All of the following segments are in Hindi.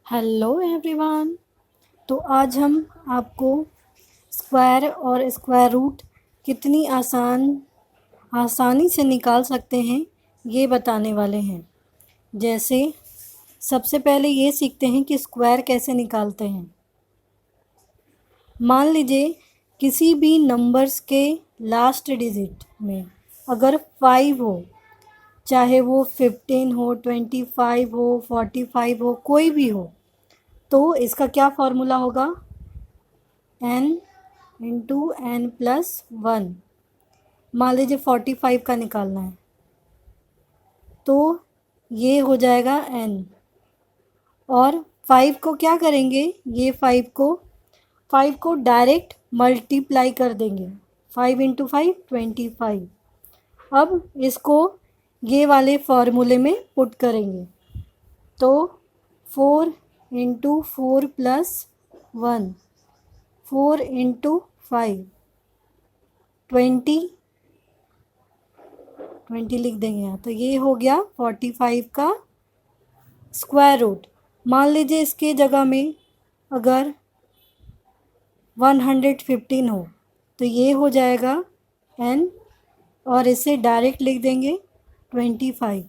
Hello everyone. तो आज हम आपको स्क्वायर और स्क्वायर रूट कितनी आसानी से निकाल सकते हैं ये बताने वाले हैं। जैसे सबसे पहले ये सीखते हैं कि स्क्वायर कैसे निकालते हैं। मान लीजिए किसी भी नंबर्स के लास्ट डिजिट में अगर 5 हो, चाहे वो 15 हो, 25 हो, 45 हो, कोई भी हो, तो इसका क्या फॉर्मूला होगा? n into N plus one. मान लीजिए 45 का निकालना है तो ये हो जाएगा n। और 5 को क्या करेंगे? ये 5 को डायरेक्ट मल्टीप्लाई कर देंगे। 5 इंटू 5 25। अब इसको ये वाले फॉर्मूले में पुट करेंगे तो 4 इंटू 4 प्लस 1, 4 इंटू 5 20 लिख देंगे यहाँ। तो ये हो गया 45 का स्क्वायर रूट। मान लीजिए इसके जगह में अगर 115 हो तो ये हो जाएगा n, और इसे डायरेक्ट लिख देंगे 25।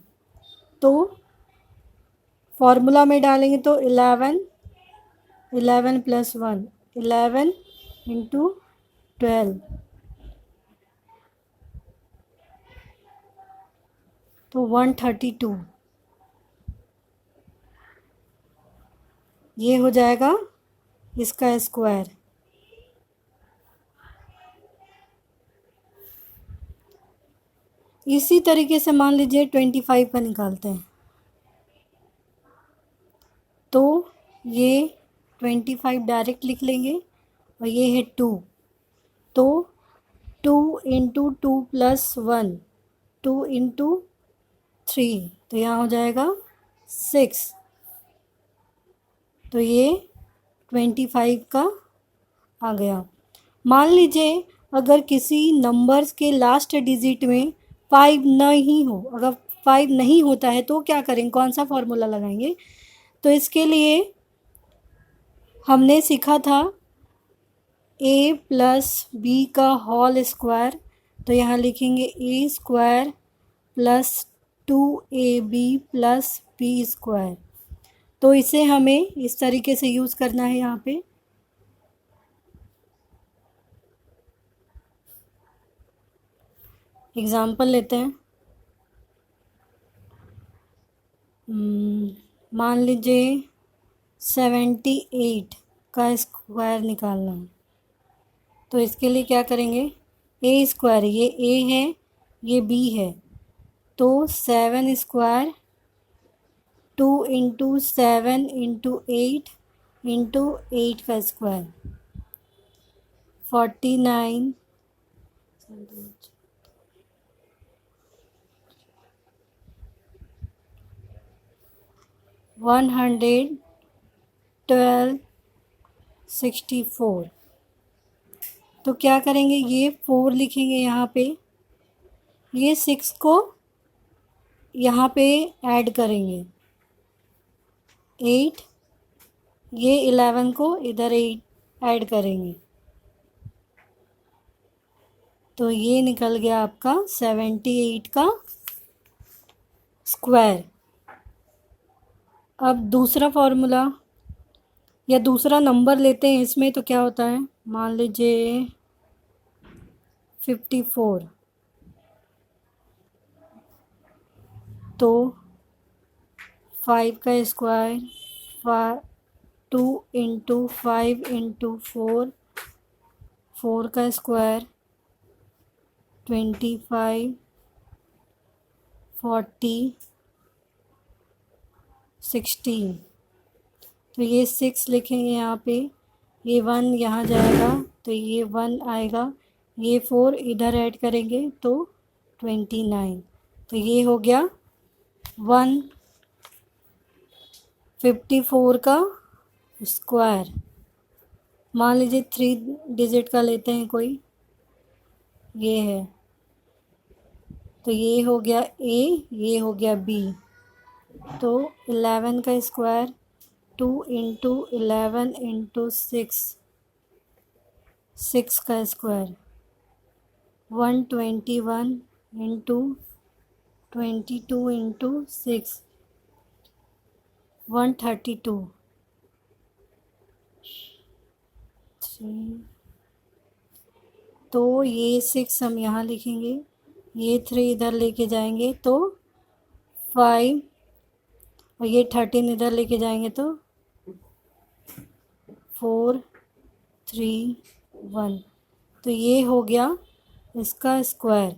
तो फॉर्मूला में डालेंगे तो 11 प्लस 1, 11 इंटू 12, तो 132। ये हो जाएगा इसका स्क्वायर। इसी तरीके से मान लीजिए 25 का निकालते हैं तो ये 25 डायरेक्ट लिख लेंगे, और ये है 2, तो 2 इंटू 2 प्लस 1, 2 इंटू 3, तो यहाँ हो जाएगा 6। तो ये 25 का आ गया। मान लीजिए अगर किसी नंबर्स के लास्ट डिजिट में 5 नहीं हो, अगर 5 नहीं होता है तो क्या करेंगे? कौन सा फॉर्मूला लगाएंगे? तो इसके लिए हमने सीखा था a प्लस बी का होल स्क्वायर। तो यहाँ लिखेंगे a square plus 2ab plus B square. तो इसे हमें इस तरीके से यूज़ करना है। यहाँ पे एग्ज़ाम्पल लेते हैं। मान लीजिए 78 का स्क्वायर निकालना है तो इसके लिए क्या करेंगे? ए स्क्वायर, ये ए है, ये बी है, तो 7 स्क्वायर 2 इंटू 7 इंटू 8 इंटू 8 का स्क्वायर 49, 112, 64। तो क्या करेंगे? ये 4 लिखेंगे यहाँ पे, ये 6 को यहाँ पे ऐड करेंगे 8, ये 11 को इधर 8 ऐड करेंगे, तो ये निकल गया आपका 78 का स्क्वायर। अब दूसरा फॉर्मूला या दूसरा नंबर लेते हैं इसमें, तो क्या होता है? मान लीजिए 54, तो 5 का स्क्वायर 2 इंटू 5 इंटू 4, 4 का स्क्वायर 25, 40, 16। तो ये 6 लिखेंगे यहाँ पे, ये 1 यहाँ जाएगा तो ये 1 आएगा, ये 4 इधर ऐड करेंगे तो 29। तो ये हो गया 154 का स्क्वायर। मान लीजिए 3 डिजिट का लेते हैं कोई, ये है, तो ये हो गया ए, ये हो गया बी, तो 11 का स्क्वायर 2 इंटू 11 इंटू 6, 6 का स्क्वायर, 121 इंटू 22 इंटू 6, 132, 3। तो ये 6 हम यहाँ लिखेंगे, ये 3 इधर लेके जाएंगे तो 5, और ये 13 इधर लेके जाएंगे तो 4 3 1। तो ये हो गया इसका स्क्वायर।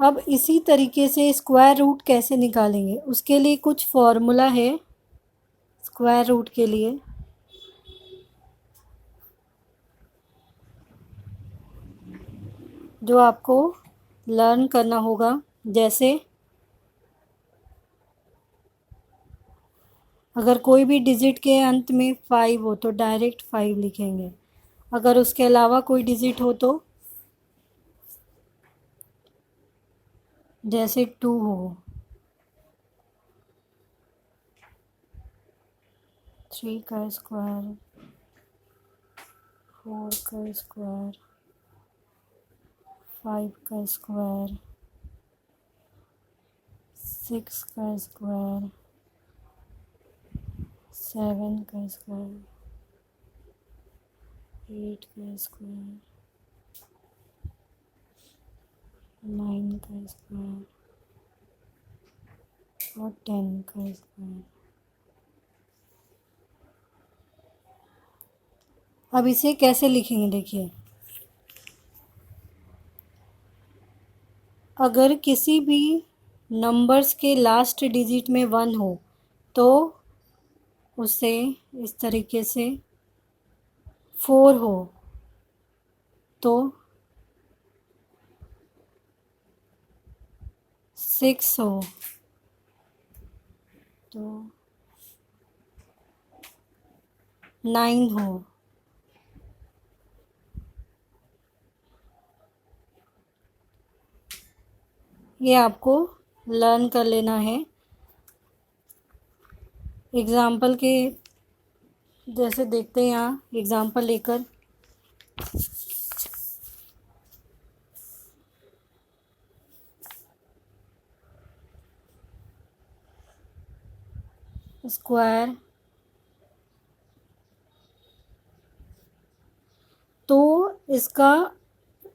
अब इसी तरीके से स्क्वायर रूट कैसे निकालेंगे, उसके लिए कुछ फॉर्मूला है स्क्वायर रूट के लिए। जो आपको लर्न करना होगा। जैसे अगर कोई भी डिजिट के अंत में 5 हो तो डायरेक्ट 5 लिखेंगे, अगर उसके अलावा कोई डिजिट हो तो जैसे 2 हो, 3 का स्क्वायर, 4 का स्क्वायर, 5 का स्क्वायर, 6 का स्क्वायर, 7 का स्क्वायर, 8 का स्क्वायर, 9 का स्क्वायर और 10 का स्क्वायर। अब इसे कैसे लिखेंगे देखिए, अगर किसी भी नंबर्स के लास्ट डिजिट में 1 हो तो उसे इस तरीके से, 4 हो तो 6 हो तो 9 हो। ये आपको लर्न कर लेना है। एग्ज़ाम्पल के जैसे देखते हैं, यहाँ एग्ज़ाम्पल लेकर स्क्वायर, तो इसका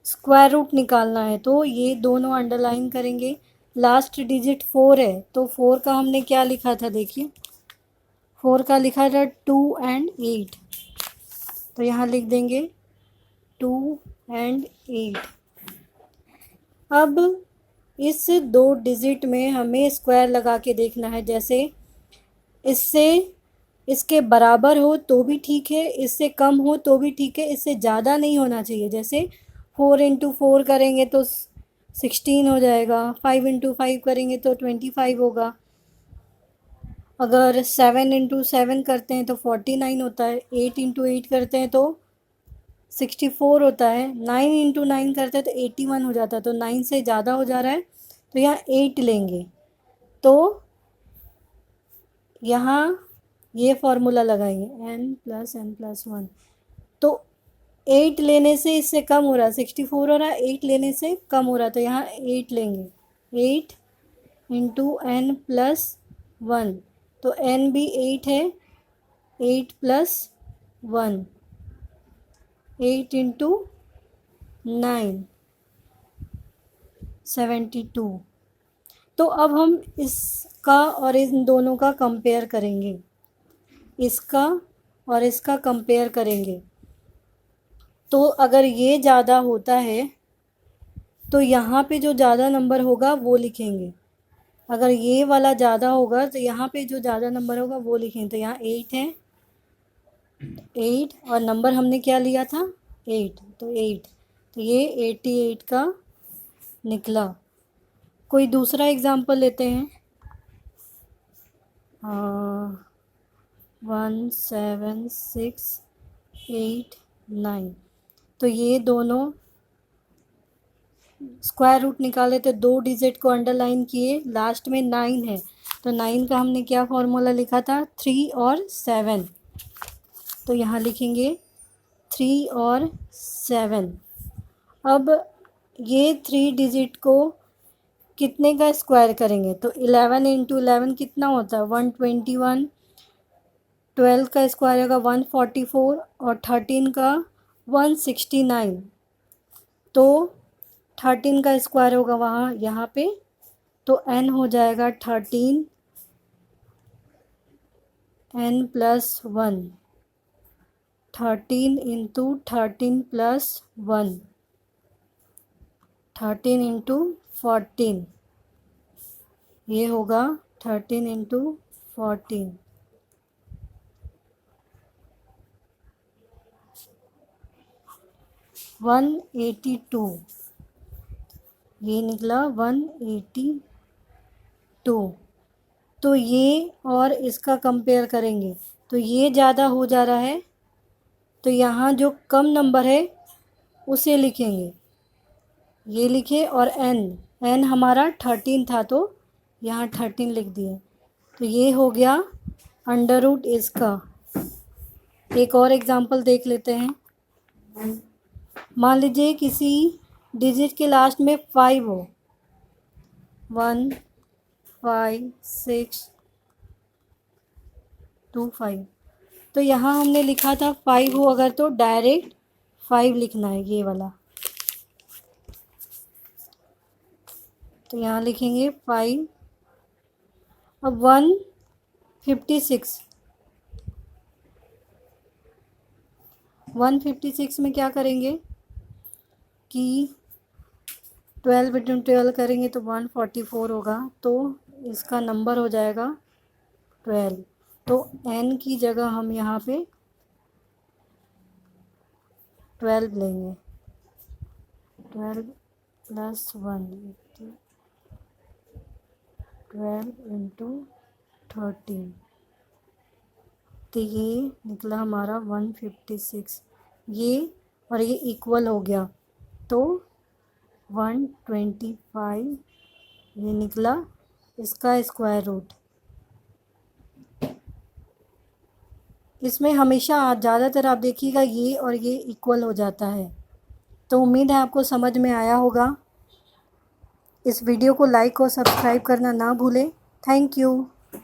स्क्वायर रूट निकालना है तो ये दोनों अंडरलाइन करेंगे। लास्ट डिजिट 4 है तो 4 का हमने क्या लिखा था देखिए, 4 का लिखा था 2 एंड 8, तो यहाँ लिख देंगे 2 एंड 8। अब इस 2 डिजिट में हमें स्क्वायर लगा के देखना है। जैसे इससे इसके बराबर हो तो भी ठीक है, इससे कम हो तो भी ठीक है, इससे ज़्यादा नहीं होना चाहिए। जैसे 4 इंटू 4 करेंगे तो 16 हो जाएगा, 5 इंटू 5 करेंगे तो 25 होगा, अगर 7 इंटू 7 करते हैं तो 49 होता है, 8 इंटू 8 करते हैं तो 64 होता है, 9 इंटू 9 करते हैं तो 81 हो जाता है। तो 9 से ज़्यादा हो जा रहा है तो यहाँ 8 लेंगे। तो यहाँ ये फॉर्मूला लगाएंगे n+n+1, तो 8 लेने से इससे कम हो रहा है, 64 हो रहा है, 8 लेने से कम हो रहा है तो यहाँ 8 लेंगे, 8 इंटू n+1, तो n भी 8 है, 8+1, 8 इंटू 9, 72। तो अब हम इसका और इन दोनों का कंपेयर करेंगे, इसका और इसका कंपेयर करेंगे। तो अगर ये ज़्यादा होता है तो यहाँ पे जो ज़्यादा नंबर होगा वो लिखेंगे, अगर ये वाला ज़्यादा होगा तो यहाँ पे जो ज़्यादा नंबर होगा वो लिखेंगे। तो यहाँ 8 है, 8 और नंबर हमने क्या लिया था 8, तो 8, तो ये 88 का निकला। कोई दूसरा एग्जाम्पल लेते हैं, 1 7 6 8 9, तो ये दोनों स्क्वायर रूट निकाले तो 2 डिजिट को अंडरलाइन किए, लास्ट में 9 है तो 9 का हमने क्या फॉर्मूला लिखा था, 3 और 7। तो यहाँ लिखेंगे 3 और 7। अब ये 3 डिजिट को कितने का स्क्वायर करेंगे, तो 11 इंटू 11 कितना होता है, 121। 12 का स्क्वायर होगा 144 और 13 का 169। तो 13 का स्क्वायर होगा वहाँ यहाँ पे, तो n हो जाएगा 13, n plus 1। 13 into 13 plus 1, 13 into 14, ये होगा 13 इंटू 14, 182। ये निकला 182। तो ये और इसका कंपेयर करेंगे तो ये ज़्यादा हो जा रहा है, तो यहाँ जो कम नंबर है उसे लिखेंगे, ये लिखे। और n हमारा 13 था तो यहाँ 13 लिख दिए। तो ये हो गया अंडर रूट इसका। एक और एग्जांपल देख लेते हैं। मान लीजिए किसी डिजिट के लास्ट में 5 हो, 1 5 6 2 5। तो यहाँ हमने लिखा था 5 हो अगर, तो डायरेक्ट 5 लिखना है, ये वाला। तो यहाँ लिखेंगे 5। अब 156, 156 में क्या करेंगे कि 12 बिटवीन 12 करेंगे तो 144 होगा, तो इसका नंबर हो जाएगा 12। तो n की जगह हम यहाँ पे 12 लेंगे, 12 प्लस 1, 12 इंटू 13। तो ये निकला हमारा 156। ये और ये इक्वल हो गया, तो 125 ये निकला इसका स्क्वायर रूट। इसमें हमेशा ज़्यादातर आप देखिएगा ये और ये इक्वल हो जाता है। तो उम्मीद है आपको समझ में आया होगा। इस वीडियो को लाइक और सब्सक्राइब करना ना भूलें। Thank you.